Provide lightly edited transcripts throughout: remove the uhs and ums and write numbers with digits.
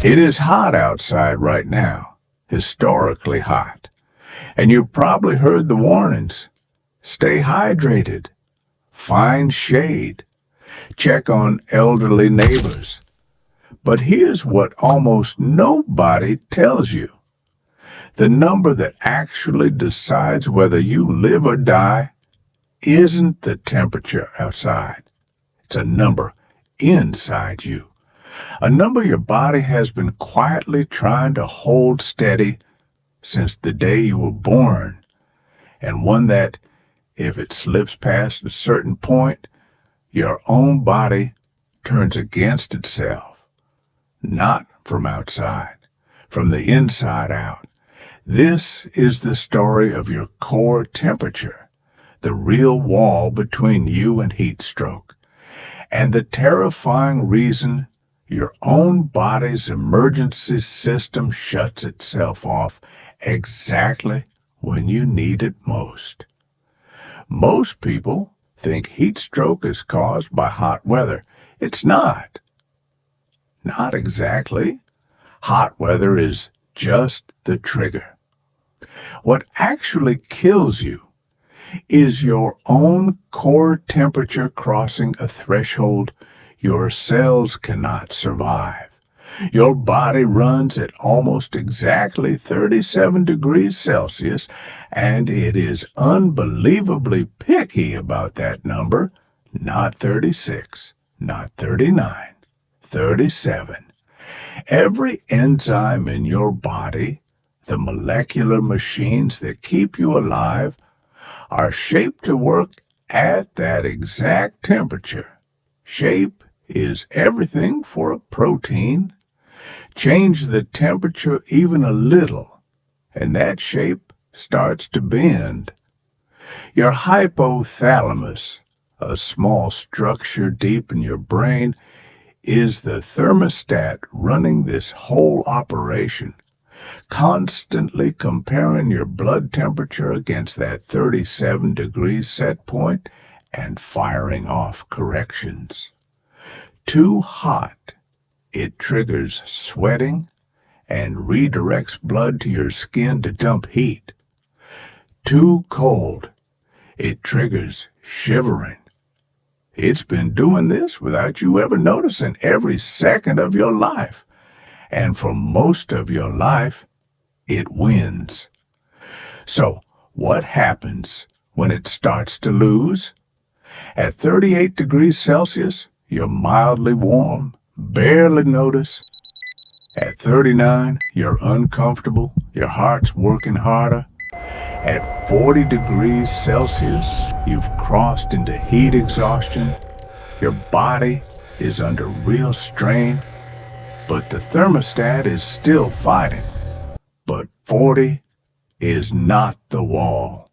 It is hot outside right now, historically hot. And you've probably heard the warnings. Stay hydrated. Find shade. Check on elderly neighbors. But here's what almost nobody tells you. The number that actually decides whether you live or die isn't the temperature outside. It's a number inside you. A number your body has been quietly trying to hold steady since the day you were born, and one that, if it slips past a certain point, your own body turns against itself. Not from outside, from the inside out. This is the story of your core temperature, the real wall between you and heat stroke, and the terrifying reason your own body's emergency system shuts itself off exactly when you need it most. Most people think heat stroke is caused by hot weather. It's not. Not exactly. Hot weather is just the trigger. What actually kills you is your own core temperature crossing a threshold your cells cannot survive. Your body runs at almost exactly 37 degrees Celsius, and it is unbelievably picky about that number. Not 36, not 39, 37. Every enzyme in your body, the molecular machines that keep you alive, are shaped to work at that exact temperature. Shape is everything for a protein. Change the temperature even a little, and that shape starts to bend. Your hypothalamus, a small structure deep in your brain, is the thermostat running this whole operation, constantly comparing your blood temperature against that 37 degrees set point and firing off corrections. Too hot, it triggers sweating and redirects blood to your skin to dump heat. Too cold, it triggers shivering. It's been doing this without you ever noticing every second of your life. And for most of your life, it wins. So, what happens when it starts to lose? At 38 degrees Celsius, you're mildly warm, barely notice. At 39, you're uncomfortable, your heart's working harder. At 40 degrees Celsius, you've crossed into heat exhaustion. Your body is under real strain, but the thermostat is still fighting. But 40 is not the wall.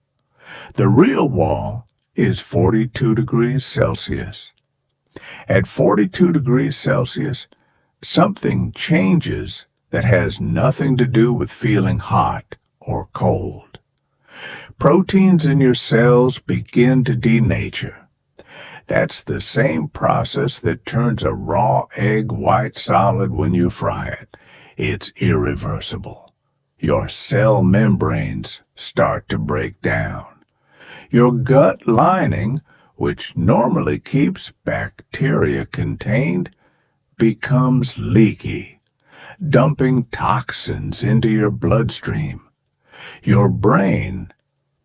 The real wall is 42 degrees Celsius. At 42 degrees Celsius, something changes that has nothing to do with feeling hot or cold. Proteins in your cells begin to denature. That's the same process that turns a raw egg white solid when you fry it. It's irreversible. Your cell membranes start to break down. Your gut lining, which normally keeps bacteria contained, becomes leaky, dumping toxins into your bloodstream. Your brain,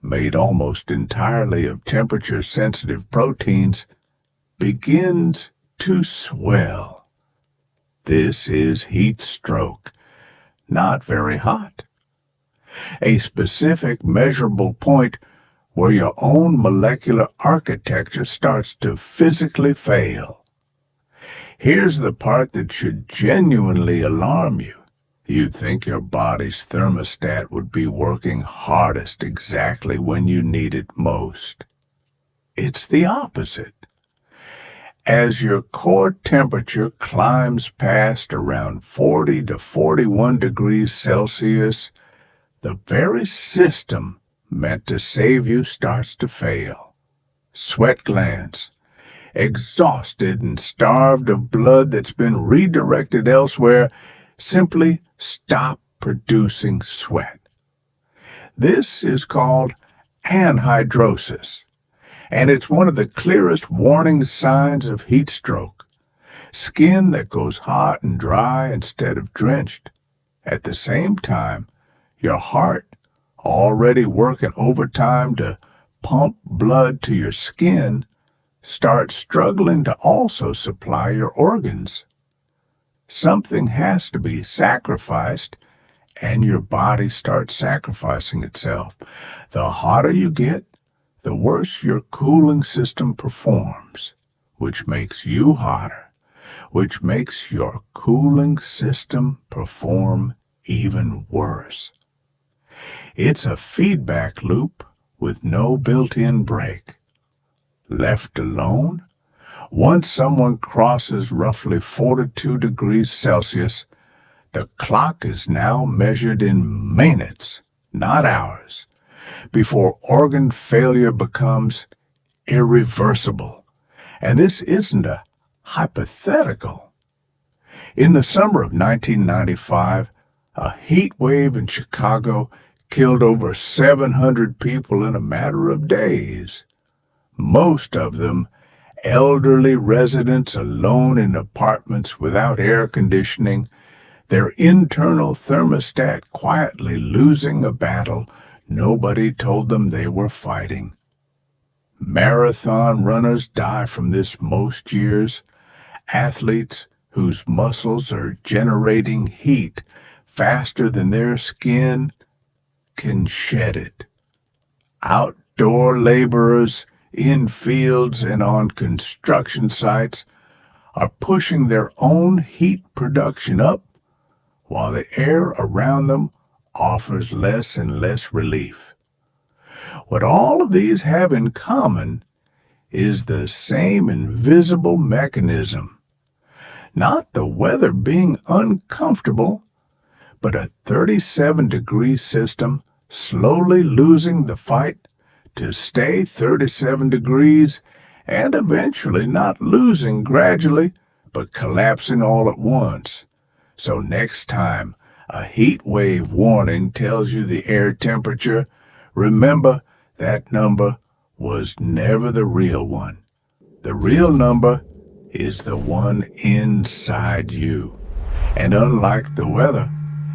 made almost entirely of temperature-sensitive proteins, begins to swell. This is heat stroke, not very hot. A specific measurable point where your own molecular architecture starts to physically fail. Here's the part that should genuinely alarm you. You'd think your body's thermostat would be working hardest exactly when you need it most. It's the opposite. As your core temperature climbs past around 40 to 41 degrees Celsius, the very system meant to save you starts to fail. Sweat glands, exhausted and starved of blood that's been redirected elsewhere, simply stop producing sweat. This is called anhydrosis, and it's one of the clearest warning signs of heat stroke. Skin that goes hot and dry instead of drenched. At the same time, your heart, already working overtime to pump blood to your skin, starts struggling to also supply your organs. Something has to be sacrificed, and your body starts sacrificing itself. The hotter you get, the worse your cooling system performs, which makes you hotter, which makes your cooling system perform even worse. It's a feedback loop with no built-in brake. Left alone, once someone crosses roughly 42 degrees Celsius, the clock is now measured in minutes, not hours, before organ failure becomes irreversible. And this isn't a hypothetical. In the summer of 1995, a heat wave in Chicago killed over 700 people in a matter of days. Most of them elderly residents alone in apartments without air conditioning, their internal thermostat quietly losing a battle nobody told them they were fighting. Marathon runners die from this most years. Athletes whose muscles are generating heat faster than their skin can shed it. Outdoor laborers in fields and on construction sites are pushing their own heat production up while the air around them offers less and less relief. What all of these have in common is the same invisible mechanism. Not the weather being uncomfortable, but a 37-degree system slowly losing the fight to stay 37 degrees and eventually not losing gradually, but collapsing all at once. So next time a heat wave warning tells you the air temperature, remember that number was never the real one. The real number is the one inside you. And unlike the weather,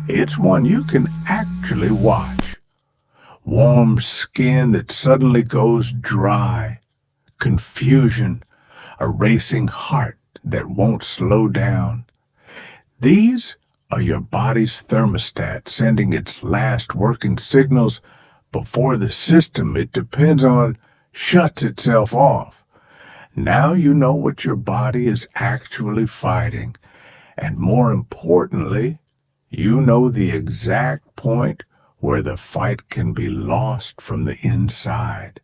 it's one you can actually watch. Warm skin that suddenly goes dry, confusion, a racing heart that won't slow down. These are your body's thermostat sending its last working signals before the system it depends on shuts itself off. Now you know what your body is actually fighting, and more importantly, you know the exact point where the fight can be lost from the inside.